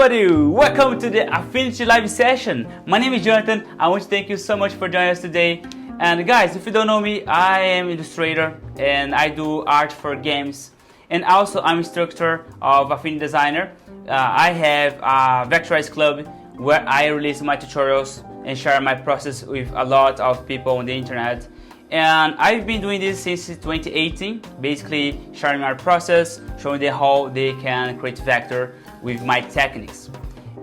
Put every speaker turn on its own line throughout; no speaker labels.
everybody, welcome to the Affinity live session. My name is Jonathan. I want to thank you so much for joining us today. And guys, if you don't know me, I am illustrator and I do art for games. And also I'm instructor of Affinity Designer. I have a Vectorize Club where I release my tutorials and share my process with a lot of people on the internet. And I've been doing this since 2018, basically sharing our process, showing them how they can create vector with my techniques.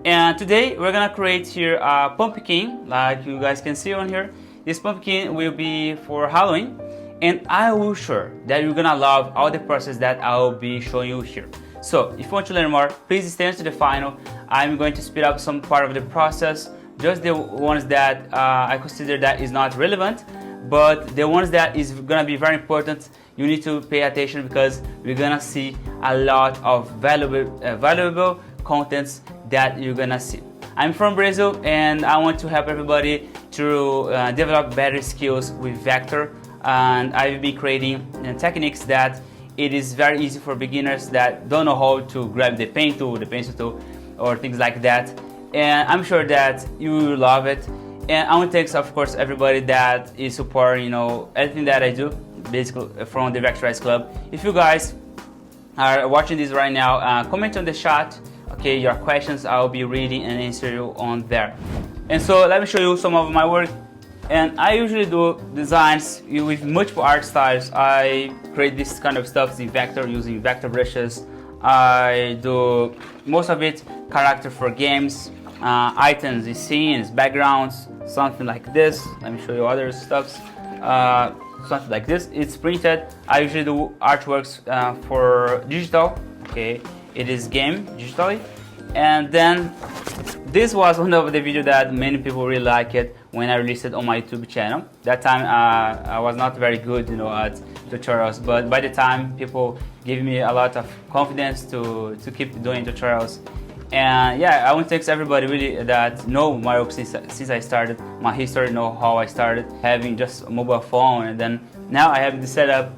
And today we're gonna create here a pumpkin, like you guys can see on here. This pumpkin will be for Halloween, and I will sure that you're gonna love all the process that I will be showing you here. So if you want to learn more, please stay until the final. I'm going to speed up some part of the process, just the ones that I consider that is not relevant. But the ones that is gonna be very important, you need to pay attention because we're gonna see a lot of valuable contents that you're gonna see. I'm from Brazil and I want to help everybody to develop better skills with vector, and I've been creating techniques that it is very easy for beginners that don't know how to grab the pen tool, the pencil tool, or things like that. And I'm sure that you will love it. And I want to thank, of course, everybody that is supporting, everything that I do, basically from the Vectorize Club. If you guys are watching this right now, comment on the chat, okay, your questions. I'll be reading and answer you on there. And so let me show you some of my work. And I usually do designs with multiple art styles. I create this kind of stuff in vector using vector brushes. I do most of it character for games, items, scenes, backgrounds, something like this. Let me show you other stuffs. Something like this. It's printed. I usually do artworks for digital. Okay, it is game digitally. And then this was one of the videos that many people really like it when I released it on my YouTube channel. That time I was not very good, at tutorials, but by the time people gave me a lot of confidence to keep doing tutorials. And yeah, I want to thank everybody really that know my work since I started, my history, know how I started having just a mobile phone, and then now I have the setup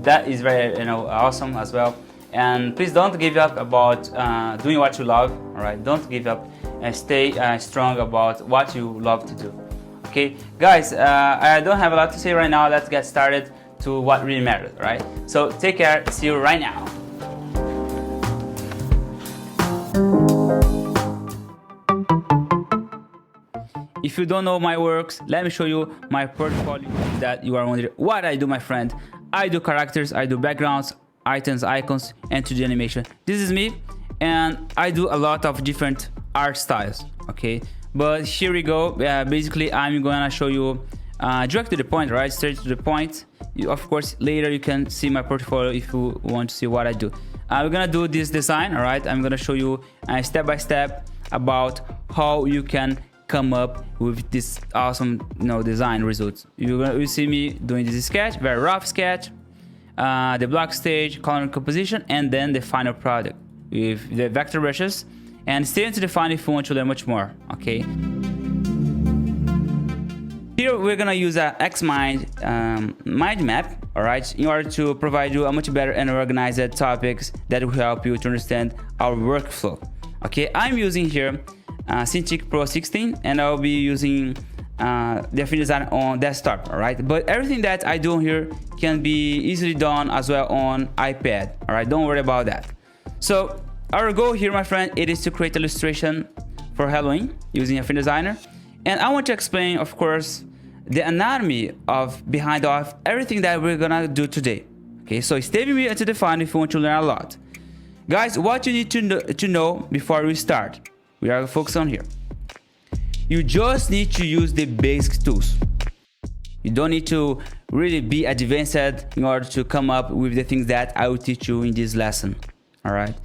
that is very awesome as well. And please don't give up about doing what you love. All right, don't give up and stay strong about what you love to do. Okay, guys, I don't have a lot to say right now. Let's get started to what really matters. Right, so take care. See you right now. If you don't know my works, let me show you my portfolio that you are wondering what I do, my friend. I do characters, I do backgrounds, items, icons, and 2D animation. This is me, and I do a lot of different art styles, okay? But here we go. Basically, I'm gonna show you direct to the point, right? Straight to the point. Of course, later you can see my portfolio if you want to see what I do. We're gonna do this design, all right? I'm gonna show you step by step about how you can come up with this awesome design results. You see me doing this sketch, very rough sketch, the block stage, color and composition, and then the final product with the vector brushes. And stay until the final if you want to learn much more, okay? Here we're gonna use a XMind mind map, all right, in order to provide you a much better and organized topics that will help you to understand our workflow. Okay, I'm using here Cintiq Pro 16, and I'll be using the Affinity Designer on desktop, all right? But everything that I do here can be easily done as well on iPad, all right? Don't worry about that. So our goal here, my friend, it is to create illustration for Halloween using Affinity Designer. And I want to explain, of course, the anatomy behind everything that we're gonna do today. Okay, so stay with me until the final if you want to learn a lot. Guys, what you need to know before we start, we are focused on here. You just need to use the basic tools. You don't need to really be advanced in order to come up with the things that I will teach you in this lesson. All right.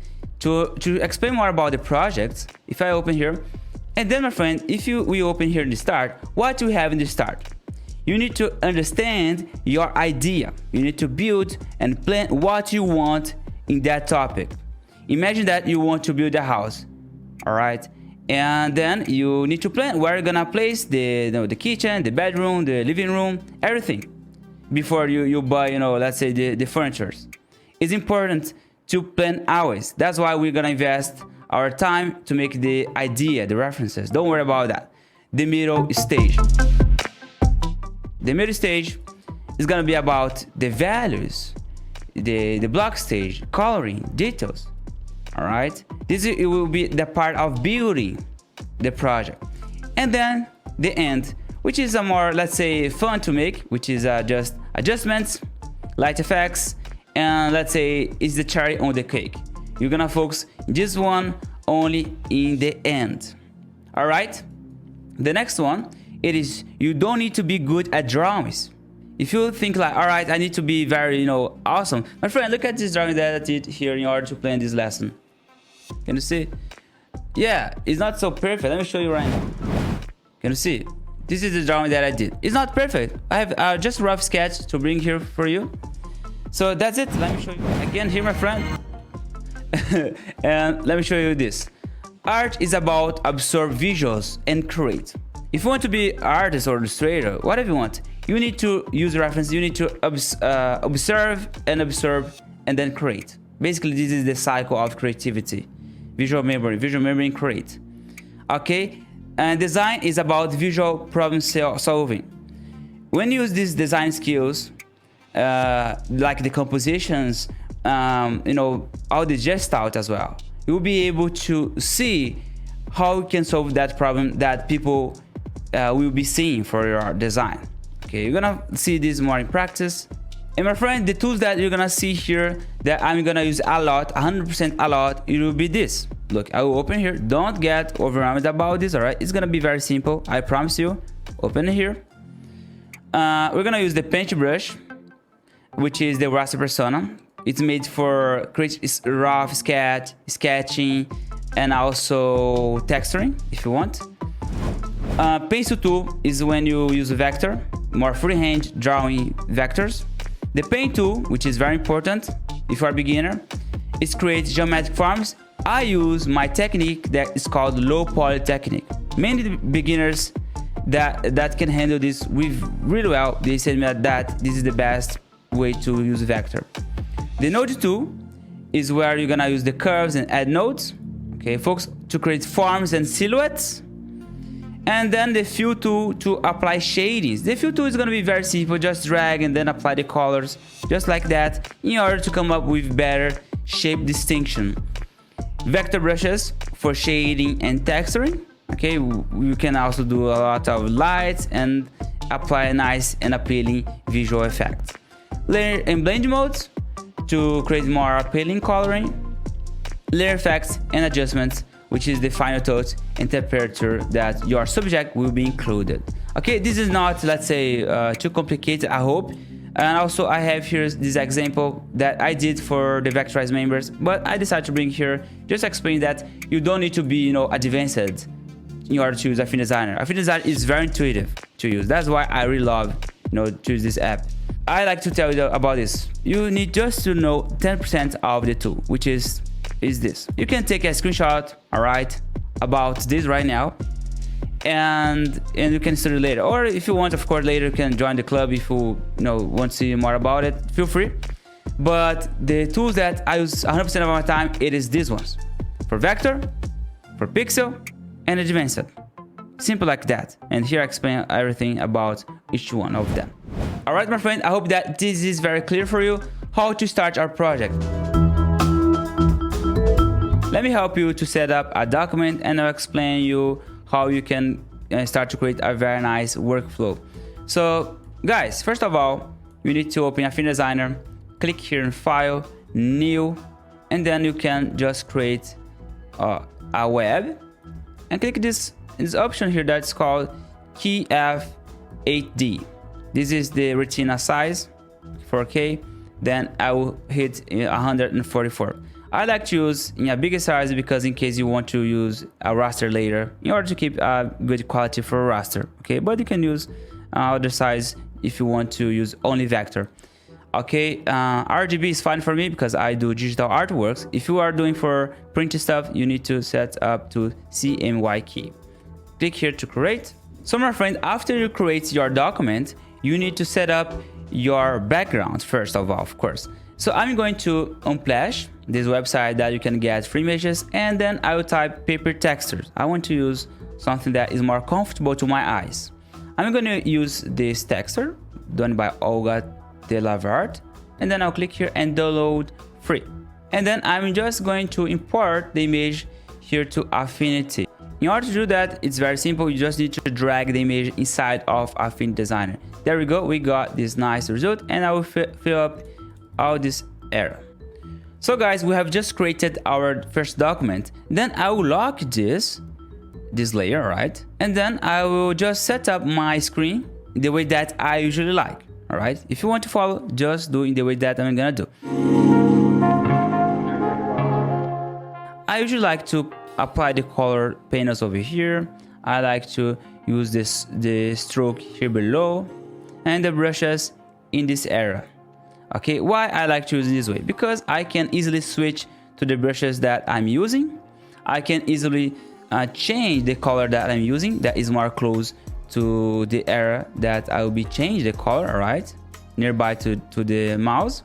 To explain more about the project, if I open here, and then my friend, if we open here in the start, what do we have in the start? You need to understand your idea. You need to build and plan what you want in that topic. Imagine that you want to build a house. All right, and then you need to plan where you're gonna place the kitchen, the bedroom, the living room, everything before you buy let's say the furniture. It's important to plan always. That's why we're gonna invest our time to make the idea, the references. Don't worry about that. The middle stage. The middle stage is gonna be about the values, the block stage, coloring, details. All right, it will be the part of building the project. And then the end, which is a more, let's say, fun to make, which is just adjustments, light effects, and let's say it's the cherry on the cake. You're gonna focus this one only in the end. All right, the next one, it is you don't need to be good at drawings. If you think like, all right, I need to be very, awesome. My friend, look at this drawing that I did here in order to plan this lesson. Can you see? Yeah, it's not so perfect. Let me show you right now. Can you see? This is the drawing that I did. It's not perfect. I have just a rough sketch to bring here for you. So that's it. Let me show you again here, my friend. And let me show you this. Art is about absorb visuals and create. If you want to be an artist or illustrator, whatever you want, you need to use reference. You need to observe and absorb and then create. Basically, this is the cycle of creativity. Visual memory, and create. Okay, and design is about visual problem solving. When you use these design skills, like the compositions, all the gestalt as well, you'll be able to see how you can solve that problem that people will be seeing for your design. Okay, you're gonna see this more in practice. And my friend, the tools that you're gonna see here that I'm gonna use a lot, 100% a lot, it will be this. Look, I will open here. Don't get overwhelmed about this, all right? It's gonna be very simple, I promise you. Open here. We're gonna use the paintbrush, which is the raster persona. It's made for rough sketching, and also texturing if you want. Pencil tool is when you use a vector, more freehand drawing vectors. The paint tool, which is very important if you are a beginner, is create geometric forms. I use my technique that is called low poly technique. Many beginners that can handle this really well, they said me that this is the best way to use vector. The node tool is where you're gonna use the curves and add nodes. Okay, folks, to create forms and silhouettes. And then the fill tool to apply shadings. The fill tool is gonna be very simple, just drag and then apply the colors, just like that, in order to come up with better shape distinction. Vector brushes for shading and texturing. Okay, you can also do a lot of lights and apply a nice and appealing visual effect. Layer and blend modes to create more appealing coloring. Layer effects and adjustments, which is the final touch and temperature that your subject will be included. Okay, this is not, let's say, too complicated, I hope. And also I have here this example that I did for the Vectorize members, but I decided to bring here just to explain that you don't need to be, advanced in order to use Affinity Designer. Affinity Designer is very intuitive to use. That's why I really love, to use this app. I like to tell you about this. You need just to know 10% of the tool, which is this. You can take a screenshot, all right, about this right now, and you can study later. Or if you want, of course, later you can join the club if you, want to see more about it. Feel free. But the tools that I use 100% of my time, it is these ones. For vector, for pixel, and advanced. Simple like that. And here I explain everything about each one of them. All right, my friend, I hope that this is very clear for you how to start our project. Let me help you to set up a document and I'll explain you how you can start to create a very nice workflow. So guys, first of all, you need to open Affinity Designer, click here in File, New, and then you can just create a web and click this option here that's called Key F8D. This is the retina size, 4K. Then I will hit 144. I like to use in a bigger size because in case you want to use a raster later, in order to keep a good quality for a raster. Okay, but you can use other size if you want to use only vector. Okay, RGB is fine for me because I do digital artworks. If you are doing for print stuff, you need to set up to CMY key. Click here to create. So my friend, after you create your document, you need to set up your background first of all, of course. So I'm going to Unsplash, this website that you can get free images, and then I will type paper textures. I want to use something that is more comfortable to my eyes. I'm going to use this texture done by Olga Delavart, and then I'll click here and download free. And then I'm just going to import the image here to Affinity. In order to do that, it's very simple. You just need to drag the image inside of Affinity Designer. There we go. We got this nice result, and I will fill up all this area. So guys, we have just created our first document. Then I will lock this layer, right? And then I will just set up my screen the way that I usually like. All right. If you want to follow, just do in the way that I'm gonna do. I usually like to apply the color panels over here. I like to use the stroke here below and the brushes in this area. Okay, why I like to use it this way? Because I can easily switch to the brushes that I'm using. I can easily change the color that I'm using that is more close to the area that I will be changing the color, right? Nearby to the mouse.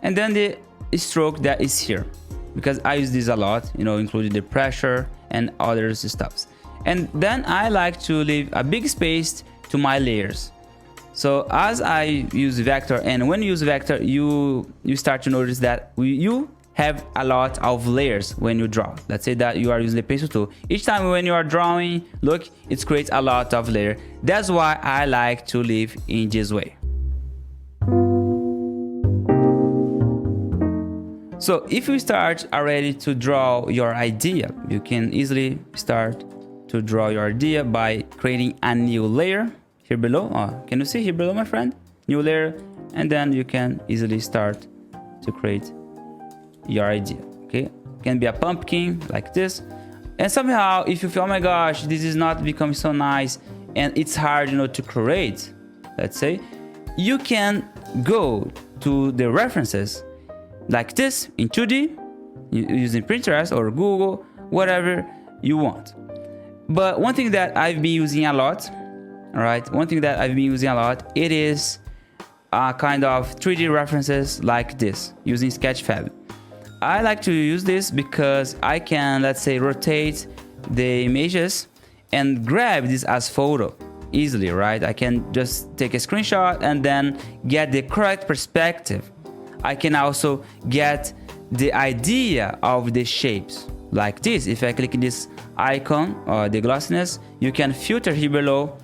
And then the stroke that is here, because I use this a lot, you know, including the pressure and other stuffs. And then I like to leave a big space to my layers. So as I use vector, and when you use vector, you start to notice that you have a lot of layers when you draw. Let's say that you are using the pencil tool. Each time when you are drawing, look, it creates a lot of layers. That's why I like to leave in this way. So if you start already to draw your idea, you can easily start to draw your idea by creating a new layer here below. Can you see here below, my friend? New layer, and then you can easily start to create your idea. Okay, can be a pumpkin like this, and somehow if you feel, oh my gosh, this is not becoming so nice and it's hard, you know, to create, let's say, you can go to the references like this in 2D using Pinterest or Google, whatever you want. But one thing that I've been using a lot, all right, it is a kind of 3D references like this using Sketchfab. I like to use this because I can, let's say, rotate the images and grab this as photo easily, right? I can just take a screenshot and then get the correct perspective. I can also get the idea of the shapes like this. If I click this icon or the glossiness, you can filter here below,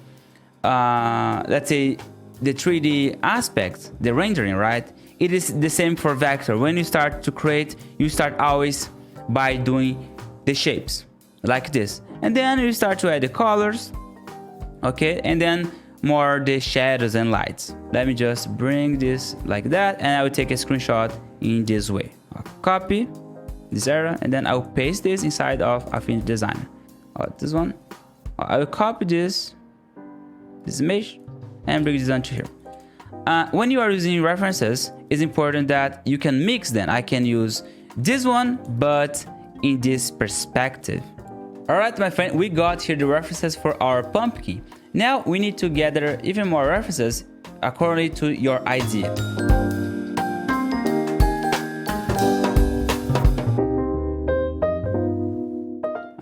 let's say, the 3D aspect, the rendering, right? It is the same for vector. When you start to create, you start always by doing the shapes like this, and then you start to add the colors, okay, and then more the shadows and lights. Let me just bring this like that, and I will take a screenshot in this way. I'll copy this area, and then I'll paste this inside of Affinity Designer. This one, I will copy this image and bring this onto here. When you are using references, it's important that you can mix them. I can use this one, but in this perspective. All right, my friend, we got here the references for our pumpkin. Now we need to gather even more references according to your idea.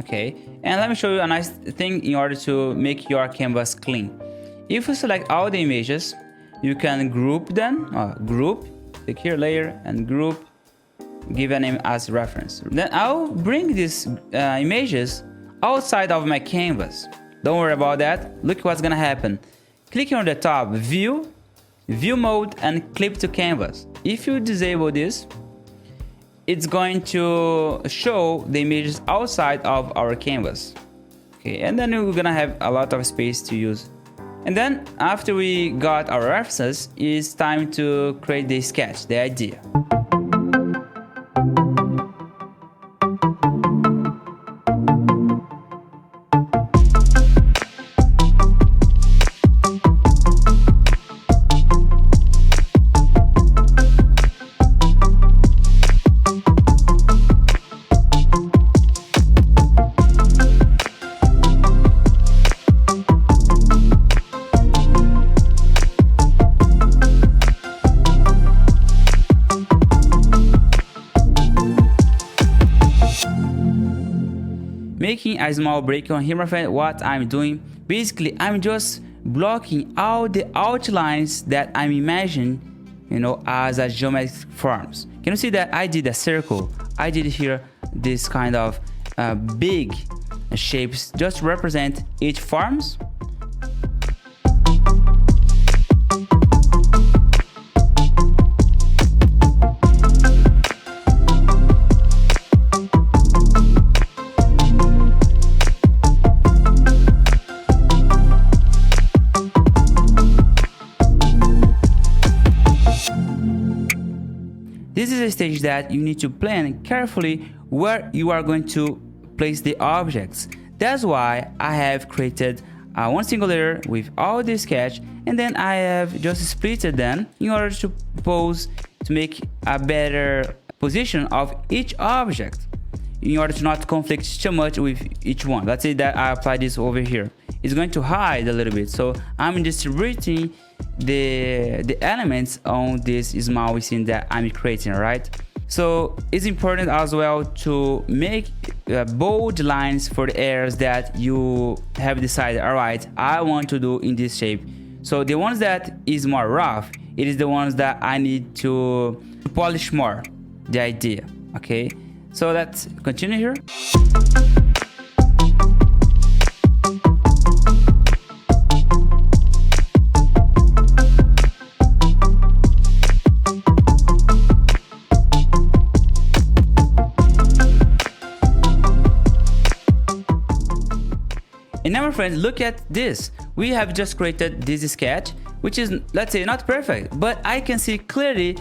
Okay, and let me show you a nice thing in order to make your canvas clean. If you select all the images, you can group them, click here, layer, and group, give a name as reference. Then I'll bring these images outside of my canvas. Don't worry about that. Look what's gonna happen. Click on the top, view mode, and clip to canvas. If you disable this, it's going to show the images outside of our canvas. Okay, and then we're gonna have a lot of space to use. And then after we got our references, it's time to create the sketch, the idea. making a small break on here, my friend. What I'm doing, basically, I'm just blocking all the outlines that I'm imagining, you know, as a geometric forms. Can you see that I did a circle? I did here this kind of big shapes just to represent each forms. This is a stage that you need to plan carefully where you are going to place the objects. That's why I have created one single layer with all the sketch, and then I have just splitted them in order to make a better position of each object in order to not conflict too much with each one. Let's say that I apply this over here. It's going to hide a little bit, so I'm distributing the elements on this small scene that I'm creating, right? So it's important as well to make bold lines for the areas that you have decided, all right, I want to do in this shape. So the ones that is more rough, it is the ones that I need to polish more the idea. Okay, so let's continue here. And now, my friends, look at this. We have just created this sketch, which is, let's say, not perfect, but I can see clearly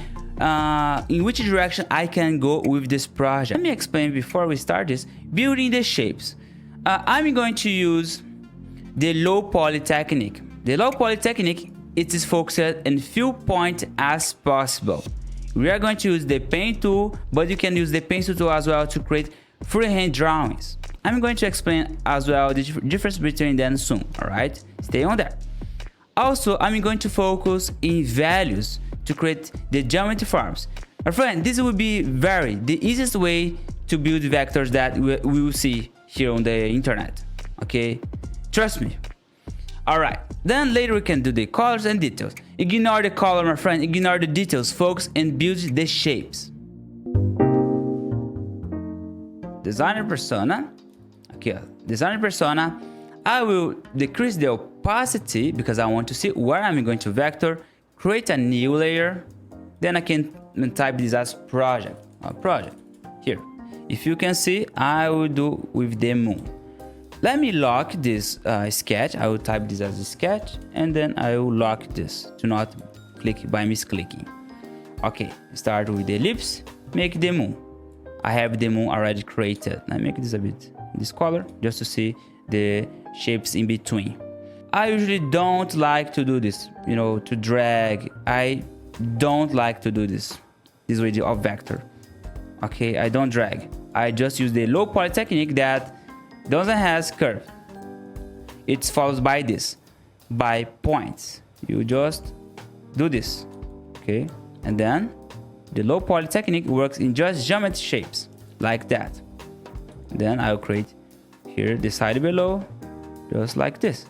in which direction I can go with this project. Let me explain before we start this. Building the shapes. I'm going to use the low poly technique. The low poly technique, it is focused in few points as possible. We are going to use the pen tool, but you can use the pencil tool as well to create freehand drawings. I'm going to explain as well the difference between them soon, alright? Stay on that. Also, I'm going to focus in values to create the geometry forms. My friend, this will be the easiest way to build vectors that we will see here on the internet, okay? Trust me. Alright, then later we can do the colors and details. Ignore the color, my friend, ignore the details, focus and build the shapes. Designer persona. Okay, designer persona, I will decrease the opacity because I want to see where I'm going to vector, create a new layer, then I can type this as project here. If you can see, I will do with the moon. Let me lock this sketch. I will type this as a sketch, and then I will lock this to not click by misclicking. Okay, start with the ellipse, make the moon. I have the moon already created. I make this a bit this color just to see the shapes in between. I usually don't like to do this, you know, to drag. I don't like to do this way of vector. Okay, I don't drag. I just use the low poly technique that doesn't have curve. It's followed by this, by points. You just do this, okay, and then the low poly technique works in just geometry shapes like that. Then I'll create here the side below, just like this.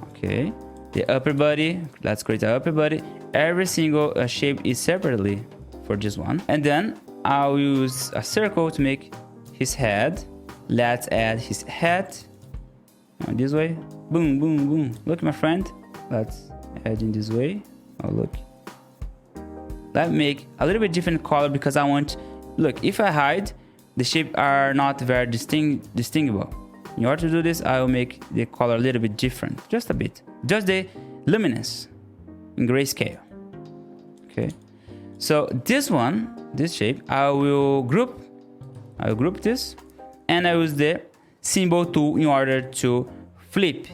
Okay, the upper body, let's create an upper body. Every single shape is separately for this one. And then I'll use a circle to make his head. Let's add his head this way. Boom, boom, boom. Look, my friend. Let's add in this way. Oh, look. Let's make a little bit different color because I want, look, if I hide, the shapes are not very distinguishable. In order to do this, I will make the color a little bit different, just a bit. Just the luminance in grayscale. Okay. So this one, this shape, I will group this, and I use the symbol tool in order to flip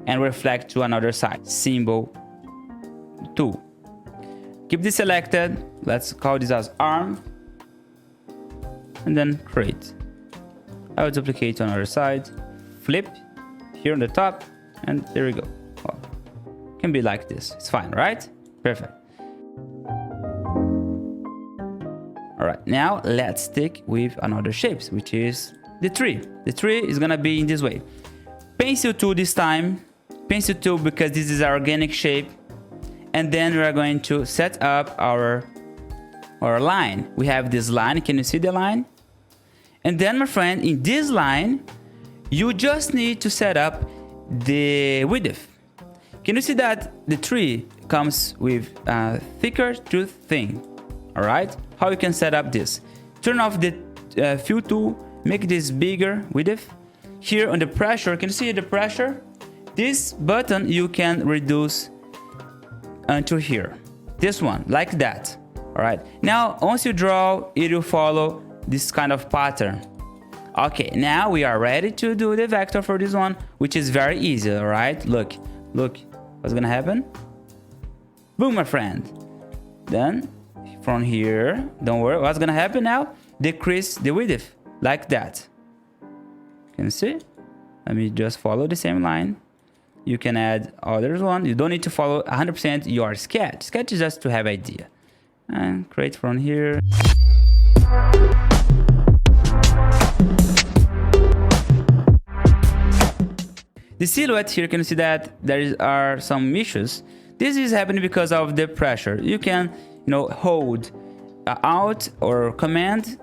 and reflect to another side. Symbol tool. Keep this selected. Let's call this as arm. And then create. I will duplicate on the other side, flip here on the top, and there we go. Well, can be like this. It's fine, right? Perfect. All right, now let's stick with another shapes, which is the tree. The tree is gonna be in this way. Pencil tool this time. Pencil tool because this is our organic shape. And then we are going to set up our line. We have this line. Can you see the line? And then, my friend, in this line, you just need to set up the width. Can you see that the tree comes with a thicker to thin? All right. How you can set up this? Turn off the fill tool. Make this bigger width. Here on the pressure, can you see the pressure? This button you can reduce until here. This one, like that. All right. Now, once you draw, it will follow this kind of pattern. Okay, now we are ready to do the vector for this one, which is very easy. All right. Look, what's gonna happen? Boom, my friend. Then from here, don't worry. What's gonna happen now? Decrease the width like that. Can you see? Let me just follow the same line. You can add others one. You don't need to follow 100% your sketch. Sketch is just to have idea. And create from here. The silhouette here, can you see that there are some issues? This is happening because of the pressure. You can, hold Alt or Command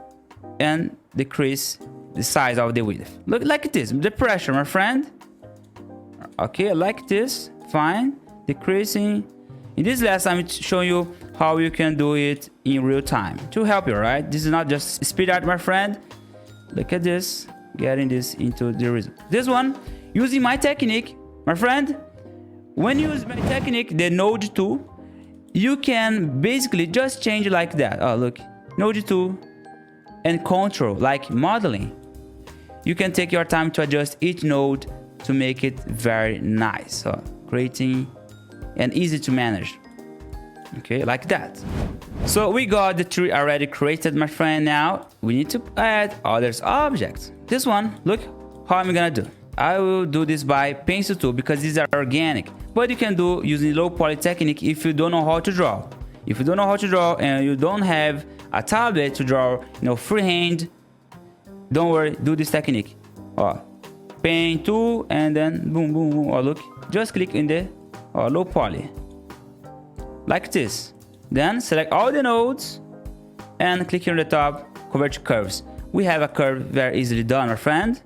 and decrease the size of the width. Look like this, the pressure, my friend. Okay, like this, fine. Decreasing. In this lesson, I'm showing you how you can do it in real time to help you, right? This is not just speed art, my friend. Look at this, getting this into the result. This one, using my technique, my friend. When you use my technique, the node tool, you can basically just change like that. Oh, look, node tool and control, like modeling. You can take your time to adjust each node to make it very nice. So creating and easy to manage. Okay, like that. So we got the tree already created, my friend. Now we need to add others objects. This one, look how I'm gonna do. I will do this by pencil tool because these are organic, but you can do using low poly technique if you don't know how to draw. If you don't know how to draw and you don't have a tablet to draw, freehand, don't worry, do this technique. Oh, pen tool and then boom, boom, boom. Oh, look, just click in the low poly like this. Then select all the nodes and click here on the top, convert to curves. We have a curve very easily done, my friend,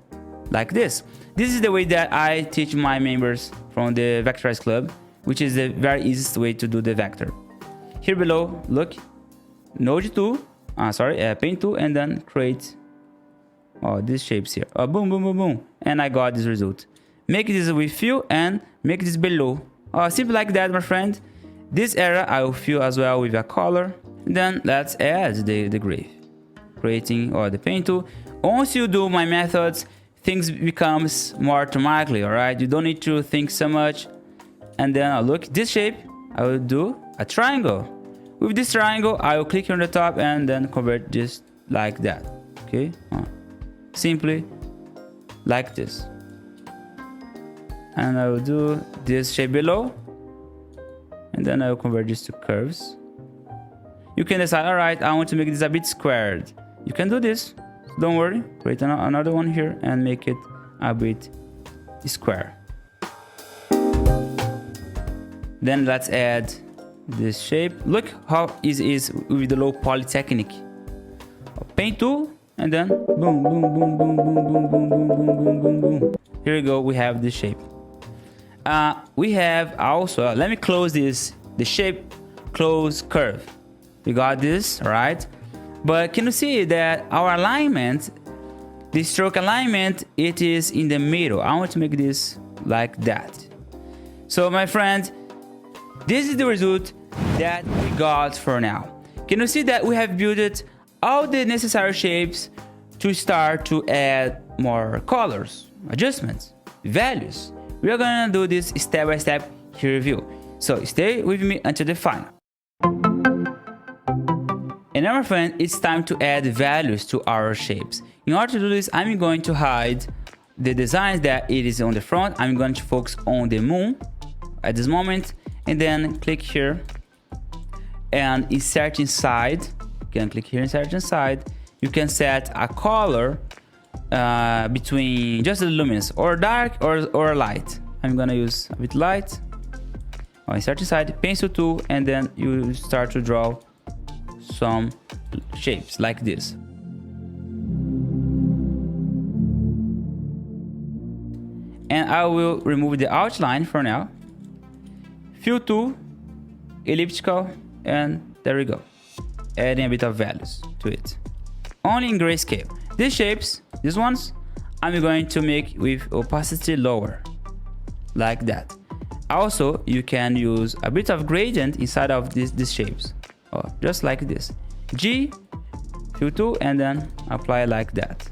like this. This is the way that I teach my members from the Vectorize Club, which is the very easiest way to do the vector. Here below, look, node tool, pen tool, and then create these shapes here. Boom, boom, boom, boom. And I got this result. Make this with fill and make this below. Simple like that, my friend. This area I will fill as well with a color. And then let's add the gray. Creating the pen tool. Once you do my methods, things becomes more automatically, all right? You don't need to think so much. And then look, this shape, I will do a triangle. With this triangle, I will click on the top and then convert this like that, okay? Simply like this. And I will do this shape below. And then I will convert this to curves. You can decide, all right, I want to make this a bit squared. You can do this. Don't worry, create another one here and make it a bit square. Then let's add this shape. Look how easy it is with the low poly technique. Pen tool and then boom, boom, boom, boom, boom, boom, boom, boom, boom, boom, boom, boom. Here we go, we have this shape. We have also, let me close this, the shape close curve. We got this, right? But can you see that our alignment, the stroke alignment, it is in the middle. I want to make this like that. So my friend, this is the result that we got for now. Can you see that we have built all the necessary shapes to start to add more colors, adjustments, values. We are gonna do this step by step here review. So stay with me until the final. And now, my friend, it's time to add values to our shapes. In order to do this, I'm going to hide the designs that it is on the front. I'm going to focus on the moon at this moment, and then click here and insert inside. You can click here, insert inside. You can set a color between just the luminance, or dark or light. I'm gonna use a bit light. Insert inside, pencil tool, and then you start to draw some shapes like this. And I will remove the outline for now. Fill tool, elliptical, and there we go. Adding a bit of values to it. Only in grayscale. These shapes, these ones, I'm going to make with opacity lower, like that. Also, you can use a bit of gradient inside of these shapes, just like this. G, fill tool, and then apply like that.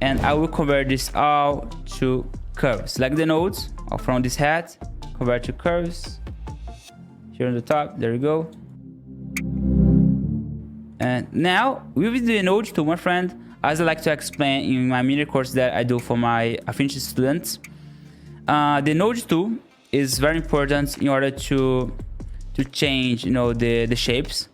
And I will convert this all to curves. Select the nodes from this hat, convert to curves. Here on the top, there we go. And now, with the node tool, my friend, as I like to explain in my mini course that I do for my Affinity students, the node tool is very important in order to change, the shapes,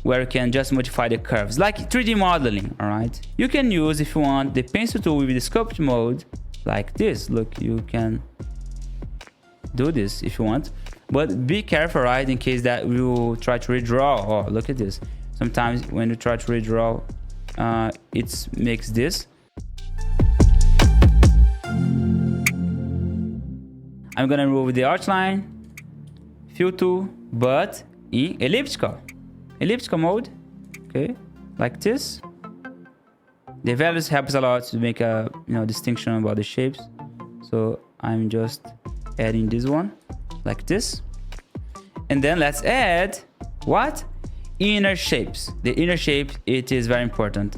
where you can just modify the curves, like 3D modeling. All right, you can use, if you want, the pencil tool with the sculpt mode, like this. Look, you can do this if you want, but be careful, right, in case that you try to redraw. Oh, look at this. Sometimes when you try to redraw, it makes this. I'm gonna remove the outline, fill tool, but in elliptical mode, okay, like this. The values helps a lot to make a distinction about the shapes. So I'm just adding this one like this, and then let's add what? Inner shapes. The inner shape, it is very important,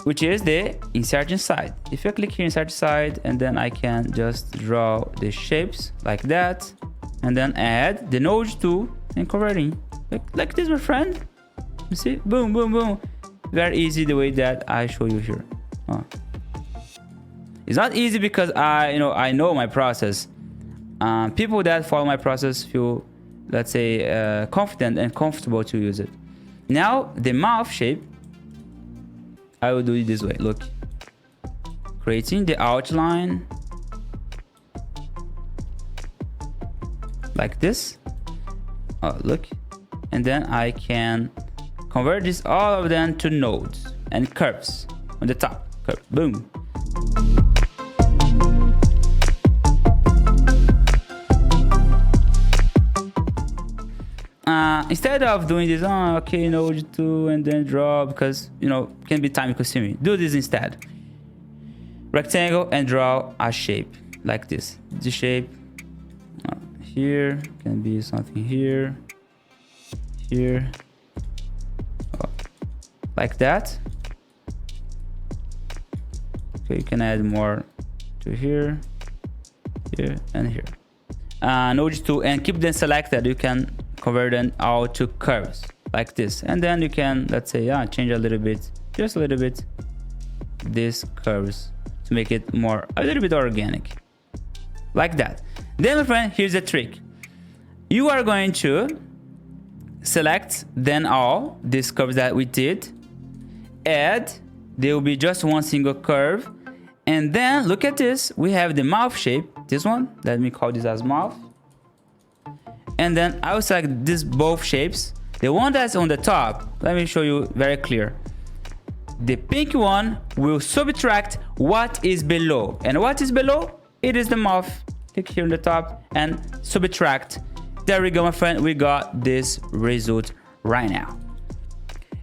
which is the insert inside. If I click here, insert inside, and then I can just draw the shapes like that, and then add the node tool and converting like this, my friend. You see, boom, boom, boom. Very easy the way that I show you here. It's not easy because I know my process. People that follow my process feel, let's say, confident and comfortable to use it. Now the mouth shape, I will do it this way. Look, creating the outline like this. Look, and then I can convert this, all of them, to nodes and curves on the top. Curve, boom. Instead of doing this, okay, node 2 and then draw, because can be time consuming. Do this instead. Rectangle and draw a shape like this. The shape here can be something here, like that. Okay, you can add more to here, and here. Node 2, and keep them selected. You can convert them all to curves like this, and then you can, let's say, change a little bit, just a little bit, these curves to make it a little bit organic, like that. Then, my friend, here's the trick. You are going to select then all these curves that we did, add, there will be just one single curve, and then look at this. We have the mouth shape, this one. Let me call this as mouth. And then I will select these both shapes. The one that's on the top, let me show you very clear. The pink one will subtract what is below. And what is below? It is the mouth. Click here on the top and subtract. There we go, my friend. We got this result right now.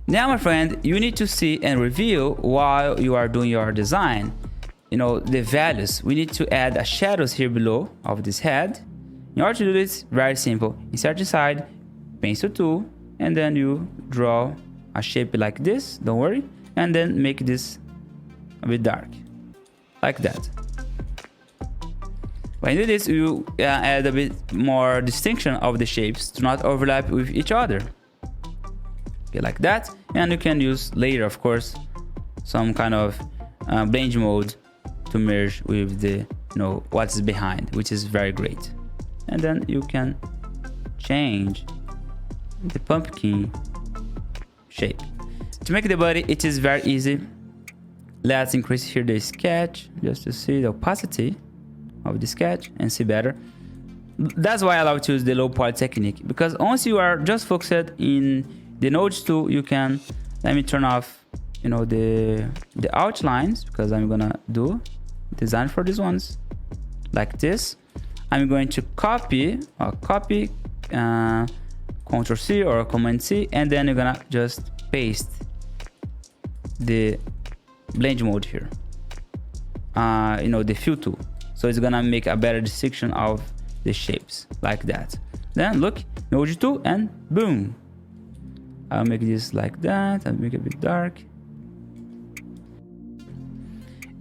Now, my friend, you need to see and review while you are doing your design. The values. We need to add a shadows here below of this head. In order to do this, very simple. Insert inside, pencil tool, and then you draw a shape like this, don't worry, and then make this a bit dark, like that. When you do this, you add a bit more distinction of the shapes to not overlap with each other. Okay, like that, and you can use later, of course, some kind of blend mode to merge with the what's behind, which is very great. And then you can change the pumpkin shape. To make the body, it is very easy. Let's increase here the sketch just to see the opacity of the sketch and see better. That's why I love to use the low poly technique, because once you are just focused in the nodes tool, you can, let me turn off, you know, the outlines, because I'm gonna do design for these ones like this. I'm going to copy Ctrl C or Command C, and then you're gonna just paste the blend mode here, you know, the fill tool, so it's gonna make a better distinction of the shapes like that. Then look, node tool, and boom, I'll make this like that. I'll make it a bit dark,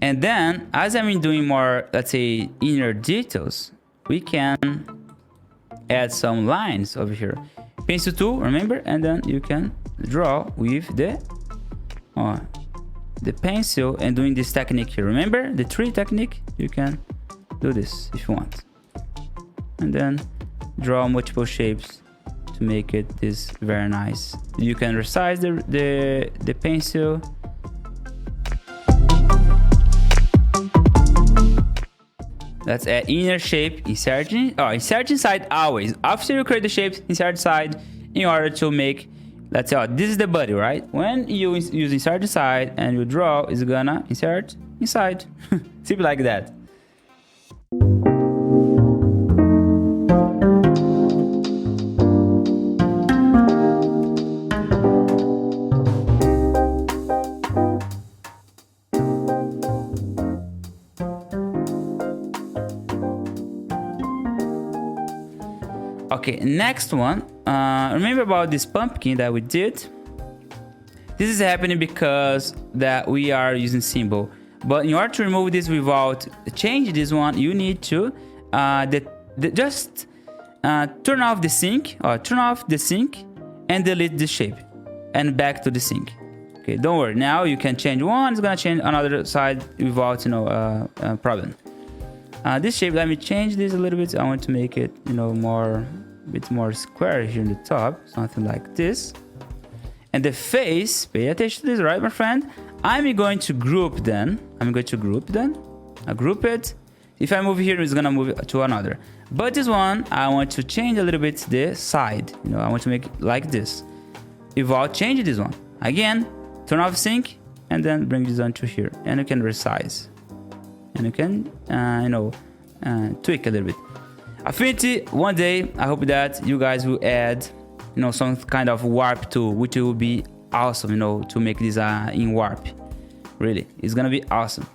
and then as I'm doing more, let's say, inner details, we can add some lines over here. Pencil tool, remember, and then you can draw with the pencil, and doing this technique here. Remember the tree technique? You can do this if you want, and then draw multiple shapes to make it this very nice. You can resize the pencil. Let's add inner shape, inserting side always. After you create the shapes, insert side in order to make, let's say, this is the body, right? When you use insert side and you draw, it's gonna insert inside. Simple like that. Okay, next one. Remember about this pumpkin that we did? This is happening because that we are using symbol. But in order to remove this without changing this one, you need to just turn off the sync, or turn off the sync and delete the shape and back to the sync. Okay, don't worry. Now you can change one, it's gonna change another side without, you know, problem. This shape, let me change this a little bit. I want to make it, you know, a bit more square here in the top, something like this. And the face, pay attention to this, right, my friend? I'm going to group then. I group it. If I move here, it's gonna move to another. But this one, I want to change a little bit the side. You know, I want to make it like this without changing this one. Again, turn off sync and then bring this on to here, and you can resize. And you can, you know, tweak a little bit. Affinity, one day, I hope that you guys will add, you know, some kind of warp tool, which will be awesome, you know, to make this in warp. Really, it's gonna be awesome.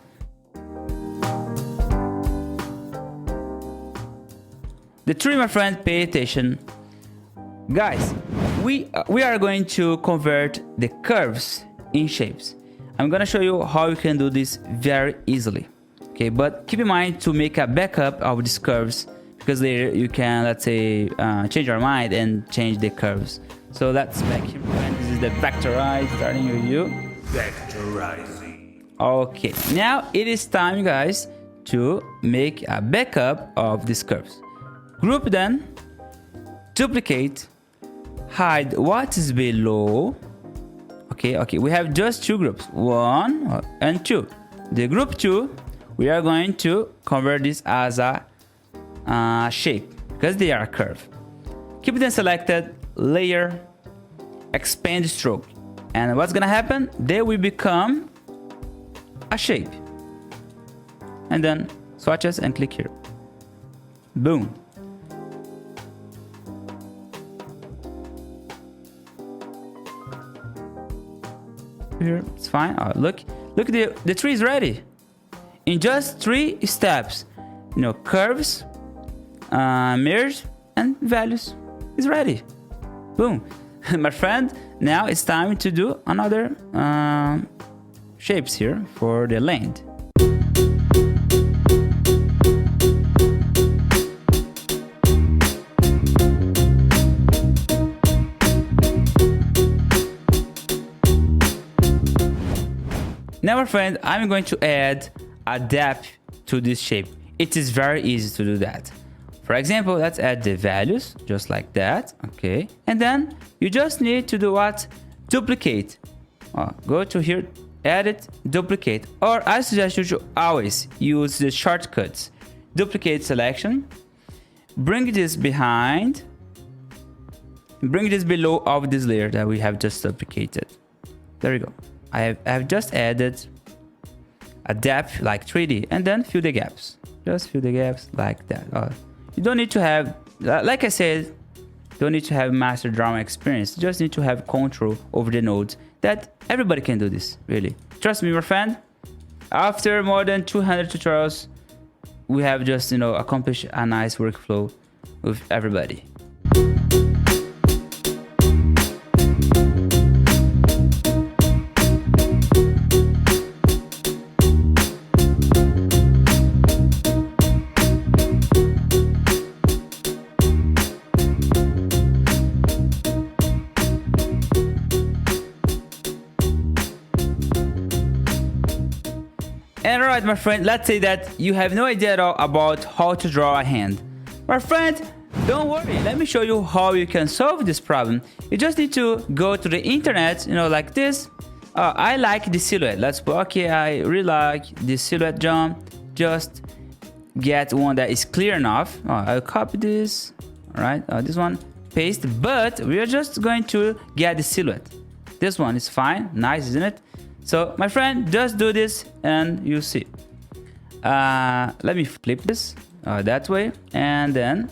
The tree, my friend, pay attention. Guys, we are going to convert the curves in shapes. I'm gonna show you how you can do this very easily. Okay, but keep in mind to make a backup of these curves, because later you can, let's say, change your mind and change the curves. So let's back here, friend. This is the Vectorize, starting with you. Vectorizing. Okay, now it is time, guys, to make a backup of these curves. Group them, duplicate, hide what is below. Okay, we have just two groups, 1 and 2. The group 2, we are going to convert this as a shape, because they are a curve. Keep them selected, layer, expand stroke, and what's gonna happen? They will become a shape. And then swatches and click here. Boom. Here, it's fine. Look, the tree is ready. In just 3 steps, you know, curves, mirrors, and values is ready. Boom. My friend, now it's time to do another shapes here for the land. Now, my friend, I'm going to add a depth to this shape. It is very easy to do that. For example, let's add the values just like that. Okay, and then you just need to do what? Duplicate. Go to here, edit, duplicate, or I suggest you to always use the shortcuts. Duplicate selection, bring this behind, bring this below of this layer that we have just duplicated. There we go. I have just added a depth like 3D, and then fill the gaps. Just fill the gaps like that. You don't need to have, like I said, don't need to have master drama experience. You just need to have control over the nodes. That everybody can do this, really. Trust me, my friend. After more than 200 tutorials, we have just, accomplished a nice workflow with everybody. And alright, my friend, let's say that you have no idea at all about how to draw a hand. My friend, don't worry, let me show you how you can solve this problem. You just need to go to the internet, like this. I like the silhouette. Let's put, okay, I really like the silhouette, John. Just get one that is clear enough. I'll copy this, alright, this one, paste, but we are just going to get the silhouette. This one is fine, nice, isn't it? So, my friend, just do this and you see. Let me flip this that way, and then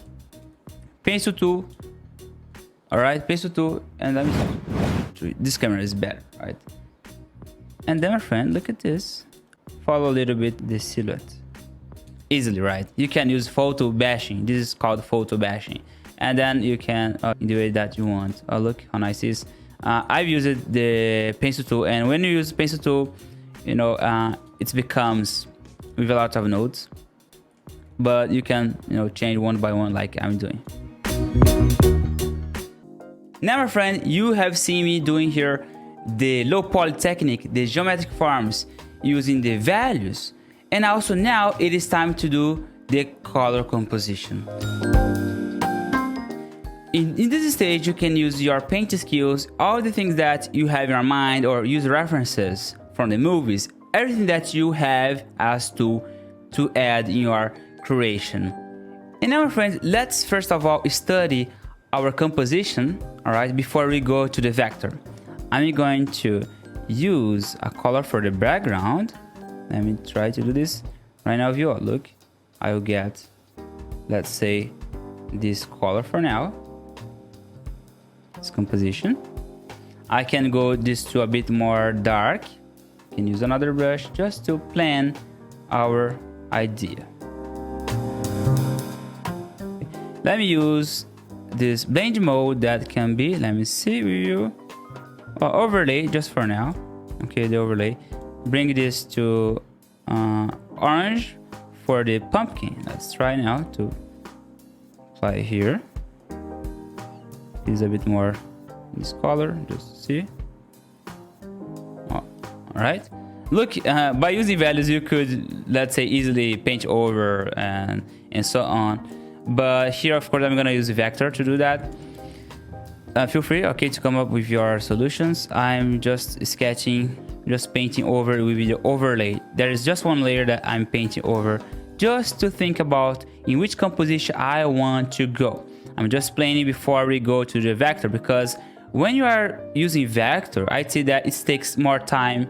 pencil tool. All right, pencil tool, and let me see. This camera is better, right? And then, my friend, look at this. Follow a little bit the silhouette. Easily, right? You can use photo bashing. This is called photo bashing, and then you can in the way that you want. Look how nice it is. I've used the pencil tool, and when you use pencil tool, it becomes with a lot of nodes, but you can change one by one like I'm doing. Now, my friend, you have seen me doing here the low poly technique, the geometric forms using the values, and also now it is time to do the color composition. In this stage, you can use your paint skills, all the things that you have in your mind, or use references from the movies, everything that you have as to add in your creation. And now, my friends, let's first of all study our composition, all right, before we go to the vector. I'm going to use a color for the background. Let me try to do this right now. View, look, I will get, let's say, this color for now. This composition. I can go this to a bit more dark. Can use another brush just to plan our idea. Let me use this blend mode that can be, let me see with you, overlay just for now. Okay, the overlay. Bring this to orange for the pumpkin. Let's try now to apply here. Is a bit more this color, just see. All right, look, by using values you could, let's say, easily paint over and so on, but here of course I'm gonna use a vector to do that. Feel free, okay, to come up with your solutions. I'm just sketching, just painting over with the overlay. There is just one layer that I'm painting over, just to think about in which composition I want to go. I'm just planning before we go to the vector, because when you are using vector, I'd say that it takes more time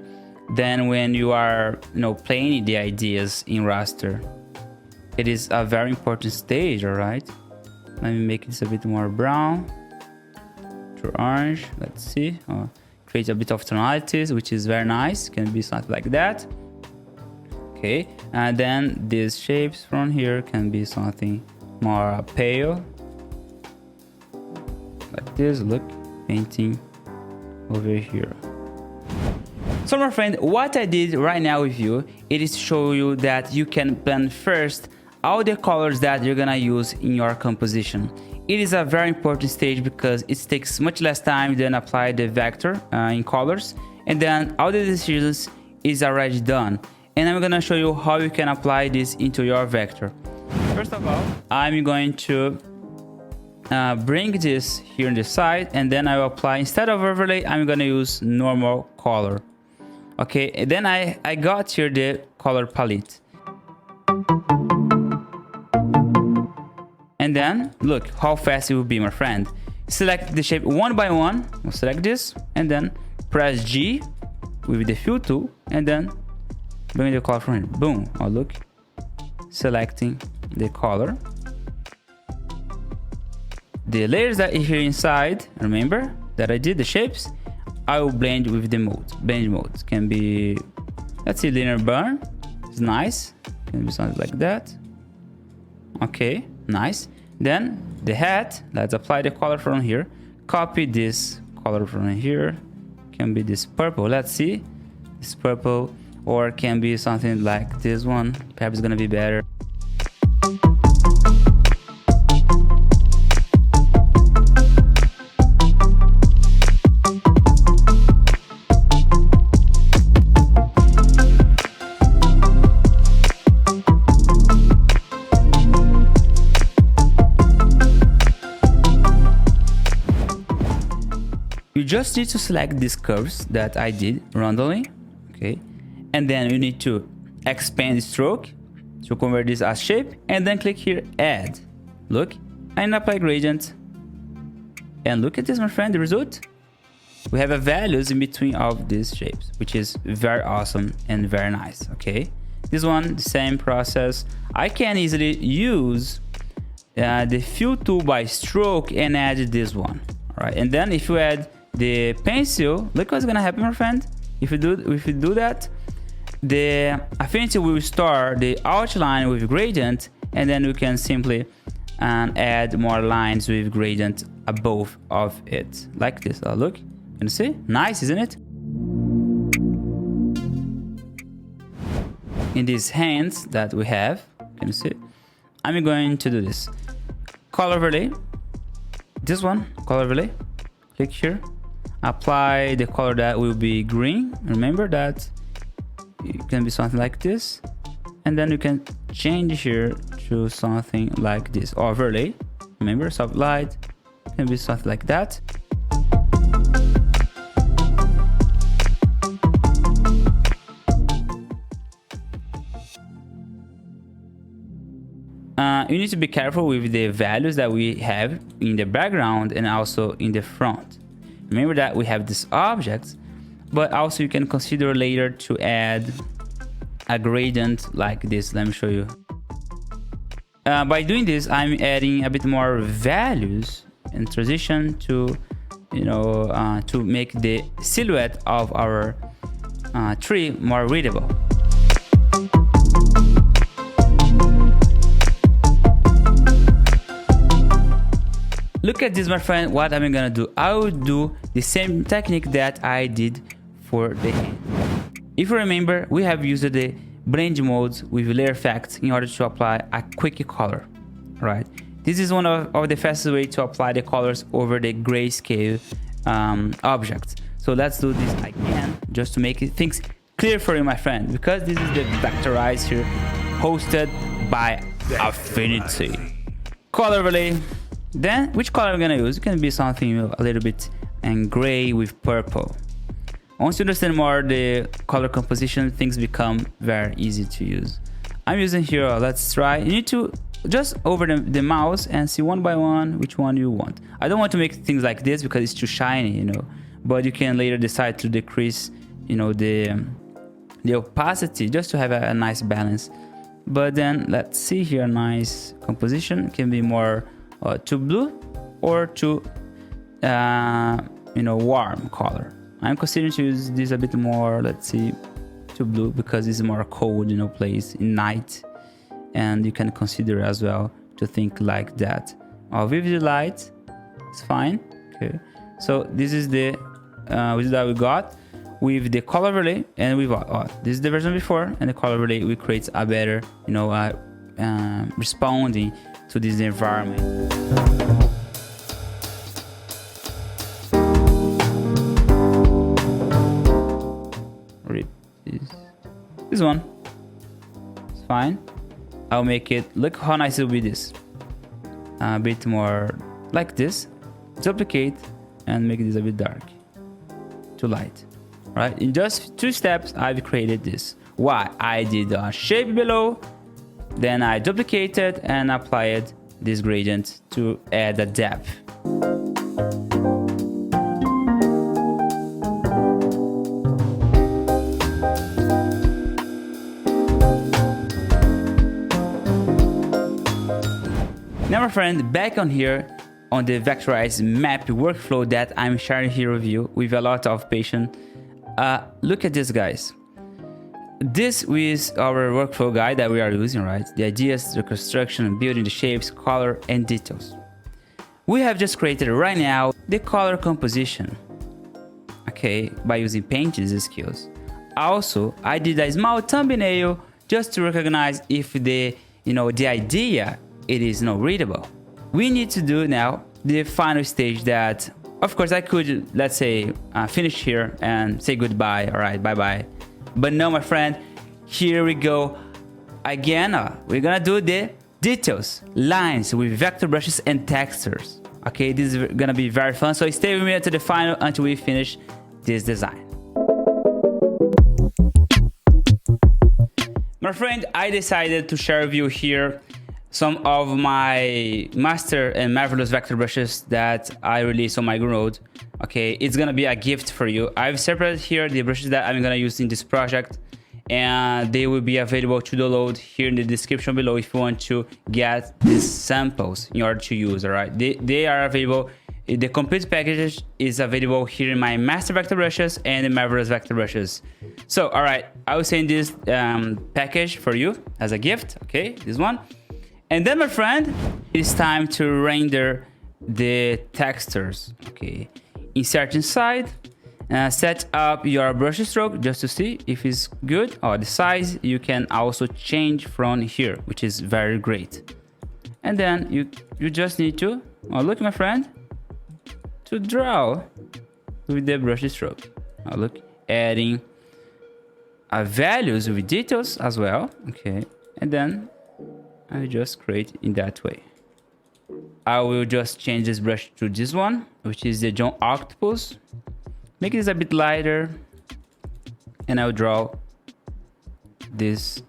than when you are, planning the ideas in raster. It is a very important stage, all right? Let me make this a bit more brown to orange. Let's see. Create a bit of tonalities, which is very nice. Can be something like that. Okay, and then these shapes from here can be something more pale. Like this, look, painting over here. So, my friend, what I did right now with you, it is to show you that you can plan first all the colors that you're gonna use in your composition. It is a very important stage because it takes much less time than apply the vector in colors, and then all the decisions is already done. And I'm gonna show you how you can apply this into your vector. First of all, I'm going to bring this here on the side, and then I will apply, instead of overlay, I'm gonna use normal color. Okay, and then I got here the color palette. And then look how fast it will be, my friend. Select the shape one by one. We'll select this and then press G with the fill tool and then bring the color from here. Boom. Oh, look. Selecting the color. The layers that are here inside, remember that I did the shapes, I will blend with the mode. Blend mode can be, let's see, linear burn. It's nice. Can be something like that. Okay, nice. Then the hat, let's apply the color from here. Copy this color from here. Can be this purple. Let's see, this purple, or can be something like this one. Perhaps it's gonna be better. You just need to select these curves that I did randomly, okay? And then you need to expand the stroke to convert this as shape, and then click here, add. Look, and apply gradient. And look at this, my friend, the result. We have a values in between of these shapes, which is very awesome and very nice, okay? This one, the same process. I can easily use the fill tool by stroke and add this one, all right? And then if you add the pencil, look what's gonna happen, my friend. If you do that, the Affinity will store the outline with gradient, and then we can simply add more lines with gradient above of it, like this. Oh, look, can you see? Nice, isn't it? In these hands that we have, can you see? I'm going to do this. Color overlay. This one, color overlay. Click here. Apply the color that will be green. Remember that it can be something like this, and then you can change here to something like this. Overlay, remember, soft light can be something like that. You need to be careful with the values that we have in the background and also in the front. Remember that we have this object, but also you can consider later to add a gradient like this. Let me show you. By doing this, I'm adding a bit more values and transition to, to make the silhouette of our tree more readable. Look at this, my friend. What am I gonna do? I will do the same technique that I did for the hand. If you remember, we have used the blend modes with layer effects in order to apply a quick color, right? This is one of the fastest way to apply the colors over the grayscale objects. So let's do this again, just to make things clear for you, my friend, because this is the Vectorize here, hosted by Affinity. Color overlay. Then, which color I'm gonna use? It can be something a little bit gray with purple. Once you understand more the color composition, things become very easy to use. I'm using here, let's try. You need to just over the mouse and see one by one which one you want. I don't want to make things like this because it's too shiny, but you can later decide to decrease, the opacity just to have a nice balance. But then let's see here, nice composition. It can be more to blue or to warm color. I'm considering to use this a bit more, let's see, to blue, because it's more cold, place in night, and you can consider as well to think like that. Vivid light, it's fine. Okay, so this is the that we got with the color overlay, and we've this is the version before, and the color overlay we create a better, responding to this environment. This one, it's fine. I'll make it, look how nice it will be this. A bit more like this. Duplicate and make this a bit dark. Too light. right? In just 2 steps, I've created this. Why? I did a shape below, then I duplicated and applied this gradient to add a depth. Now, my friend, back on here on the Vectorize map workflow that I'm sharing here with you with a lot of patience. Look at this, guys. This is our workflow guide that we are using, right? The ideas, the construction, building the shapes, color, and details. We have just created right now the color composition, okay, by using painting skills. Also, I did a small thumbnail just to recognize if the idea it is not readable. We need to do now the final stage that, of course, I could, let's say, finish here and say goodbye. All right, bye-bye. But no, my friend, here we go. Again, we're gonna do the details, lines with vector brushes and textures. Okay, this is gonna be very fun. So stay with me until the final, until we finish this design. My friend, I decided to share with you here some of my master and marvelous vector brushes that I released on my Gumroad. Okay, it's gonna be a gift for you. I've separated here the brushes that I'm gonna use in this project, and they will be available to download here in the description below if you want to get these samples in order to use. All right, they are available. The complete package is available here in my master vector brushes and the marvelous vector brushes. So, all right, I will send this package for you as a gift. Okay, this one. And then, my friend, it's time to render the textures. Okay, insert inside, set up your brush stroke just to see if it's good. Or the size you can also change from here, which is very great. And then you just need to, look, my friend, to draw with the brush stroke. Look, adding values with details as well. Okay, and then I just create in that way. I will just change this brush to this one, which is the John Octopus. Make this a bit lighter, and I'll draw this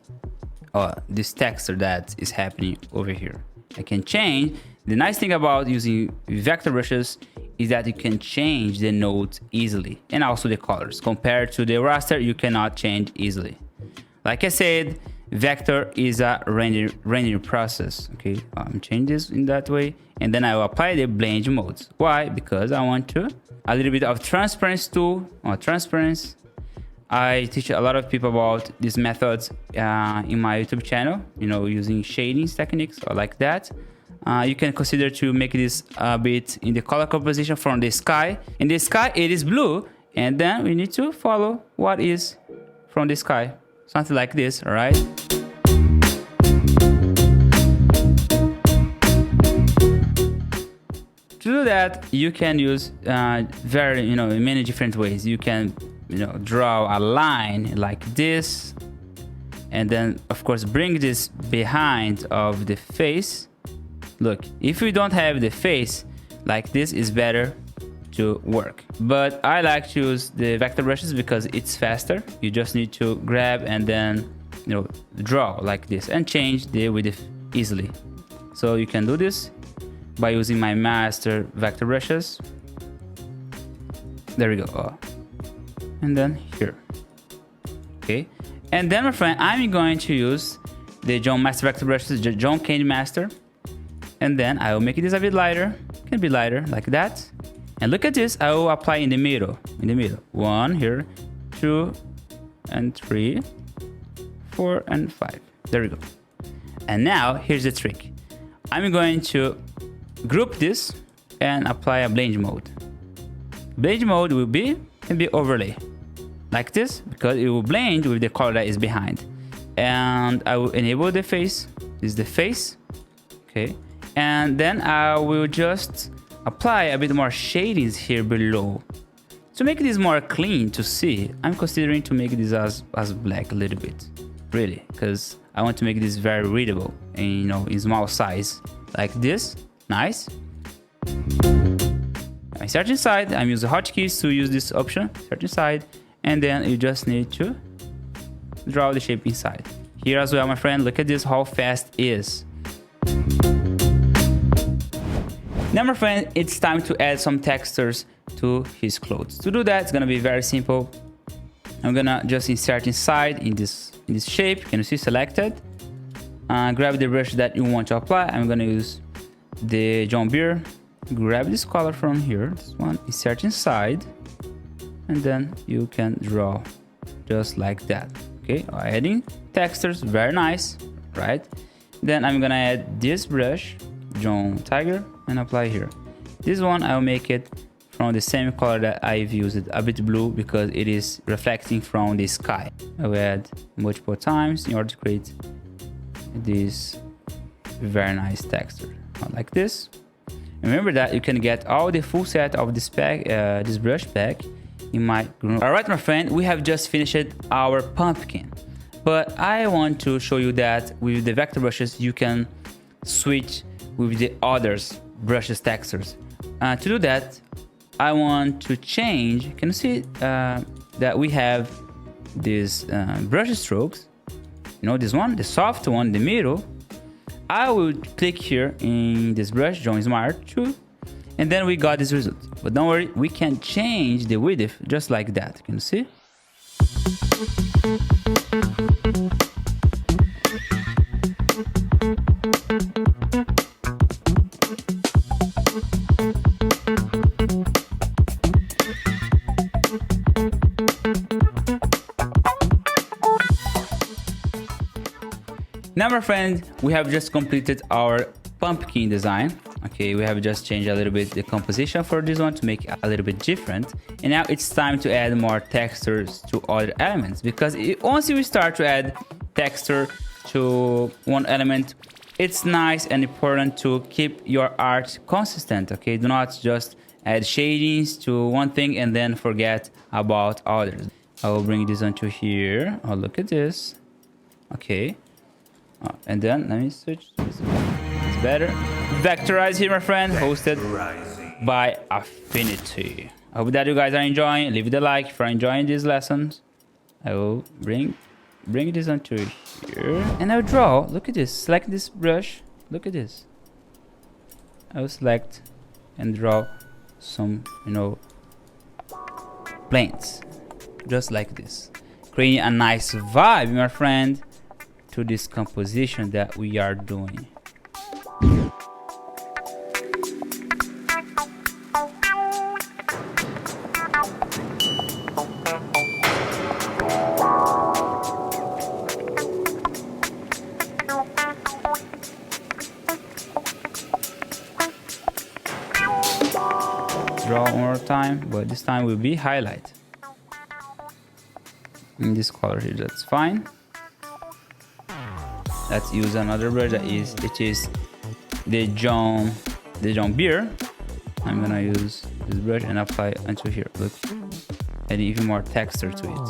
texture that is happening over here. I can change. The nice thing about using vector brushes is that you can change the nodes easily, and also the colors. Compared to the raster, you cannot change easily. Like I said, vector is a rendering process. Okay, I'm changing this in that way, and then I will apply the blend modes. Why? Because I want a little bit of transparency tool or transparency. I teach a lot of people about these methods in my YouTube channel, using shadings techniques or like that. You can consider to make this a bit in the color composition from the sky. In the sky, it is blue, and then we need to follow what is from the sky. Something like this, all right? To do that, you can use in many different ways. You can, draw a line like this, and then of course bring this behind of the face. Look, if you don't have the face, like this is better to work. But I like to use the vector brushes because it's faster. You just need to grab and then, draw like this and change the width easily. So you can do this by using my master vector brushes. There we go. And then here. Okay. And then, my friend, I'm going to use the John Master vector brushes, John Candy Master. And then I will make this a bit lighter. Can be lighter like that. And look at this. I will apply in the middle. 1 here, 2 and 3, 4 and 5. There we go. And now here's the trick. I'm going to group this and apply a blend mode. Blend mode can be overlay like this, because it will blend with the color that is behind. And I will enable the face. This is the face. Okay. And then I will just apply a bit more shadings here below to make this more clean to see. I'm considering to make this as black a little bit, really, because I want to make this very readable and in small size like this. Nice. I search inside. I'm using hotkeys to use this option. Search inside, and then you just need to draw the shape inside. Here as well, my friend, look at this, how fast it is. Now, my friend, it's time to add some textures to his clothes. To do that, it's gonna be very simple. I'm gonna just insert inside in this shape. Can you see selected? Grab the brush that you want to apply. I'm gonna use the John Beer. Grab this color from here, this one, insert inside, and then you can draw just like that. Okay, adding textures, very nice, right? Then I'm gonna add this brush, John Tiger, and apply here. This one I'll make it from the same color that I've used, a bit blue, because it is reflecting from the sky. I'll add multiple times in order to create this very nice texture, like this. Remember that you can get all the full set of this pack, this brush pack in my group. All right, my friend, we have just finished our pumpkin, but I want to show you that with the vector brushes you can switch with the others brushes textures. To do that, I want to change. Can you see that we have these brush strokes? You know, this one, the soft one in the middle. I will click here in this brush, John Smart 2, and then we got this result. But don't worry, we can change the width just like that. Can you see? Now, my friend, we have just completed our pumpkin design. Okay, we have just changed a little bit the composition for this one to make it a little bit different. And now it's time to add more textures to other elements, because once you start to add texture to one element, it's nice and important to keep your art consistent. Okay, do not just add shadings to one thing and then forget about others. I will bring this onto here. Oh, look at this. Okay. And then let me switch. It's better. Vectorize here, my friend, hosted by Affinity. I hope that you guys are enjoying. Leave the like if you're enjoying these lessons. I will bring this onto here, and I'll draw. Look at this. Select this brush. Look at this. I will select and draw some, you know, plants, just like this, creating a nice vibe, my friend, to this composition that we are doing. Draw one more time, but this time will be highlight in this color here. That's fine. Let's use another brush that is the John Beer. I'm gonna use this brush and apply onto here. Look, adding even more texture to it.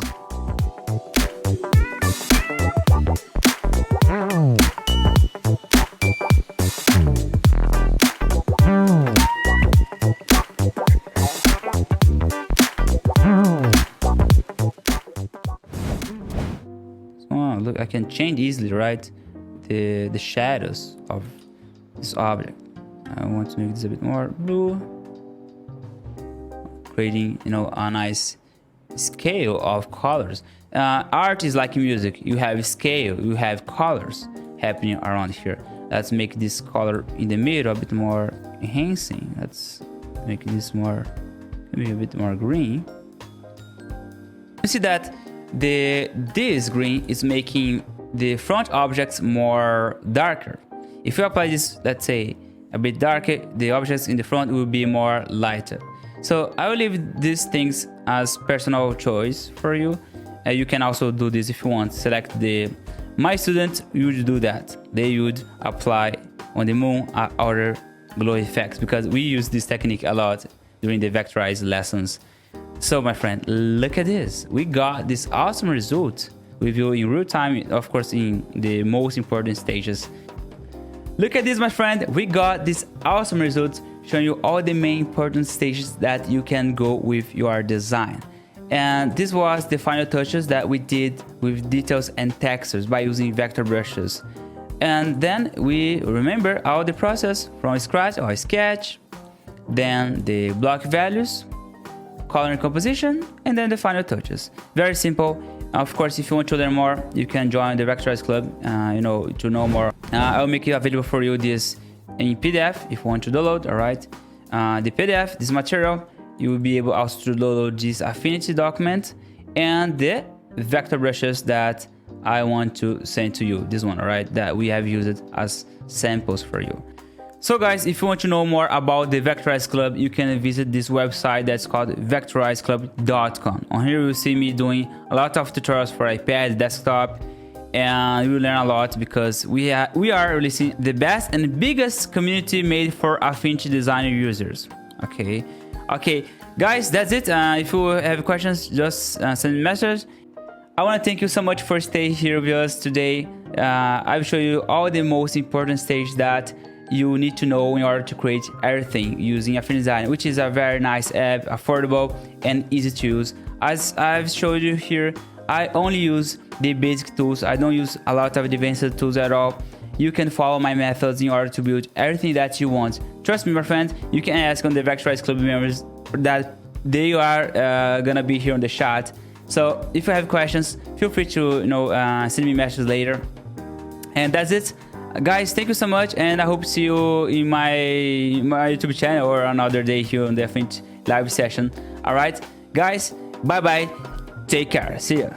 So look, I can change easily, right? The shadows of this object. I want to make this a bit more blue, creating, you know, a nice scale of colors. Art is like music. You have scale, you have colors happening around here. Let's make this color in the middle a bit more enhancing. Let's make this more, maybe a bit more green. You see that this green is making the front objects more darker. If you apply this, let's say, a bit darker, the objects in the front will be more lighter. So I will leave these things as personal choice for you. You can also do this if you want. Select my students would do that. They would apply on the moon other glow effects, because we use this technique a lot during the Vectorize lessons. So my friend, look at this. We got this awesome result with you in real time, of course, in the most important stages. Look at this, my friend. We got this awesome result showing you all the main important stages that you can go with your design. And this was the final touches that we did with details and textures by using vector brushes. And then we remember all the process from scratch or sketch, then the block values, color and composition, and then the final touches. Very simple. Of course, if you want to learn more, you can join the Vectorize Club, to know more. I'll make it available for you this in PDF if you want to download, all right? The PDF, this material, you will be able also to download this Affinity document and the vector brushes that I want to send to you, this one, all right, that we have used as samples for you. So guys, if you want to know more about the Vectorize Club, you can visit this website that's called vectorizeclub.com. On here you'll see me doing a lot of tutorials for iPad, desktop, and you will learn a lot because we are releasing the best and biggest community made for Affinity Designer users. Okay, guys, that's it. If you have questions, just send me a message. I want to thank you so much for staying here with us today. I'll show you all the most important stage that you need to know in order to create everything using Affinity Designer, which is a very nice app, affordable and easy to use. As I've showed you here, I only use the basic tools. I don't use a lot of advanced tools at all. You can follow my methods in order to build everything that you want. Trust me, my friend, you can ask on the Vectorize Club members that they are gonna be here on the chat. So if you have questions, feel free to send me messages later. And that's it. Guys, thank you so much, and I hope to see you in my YouTube channel or another day here on the Affinity live session. All right, guys, bye bye, take care, see ya.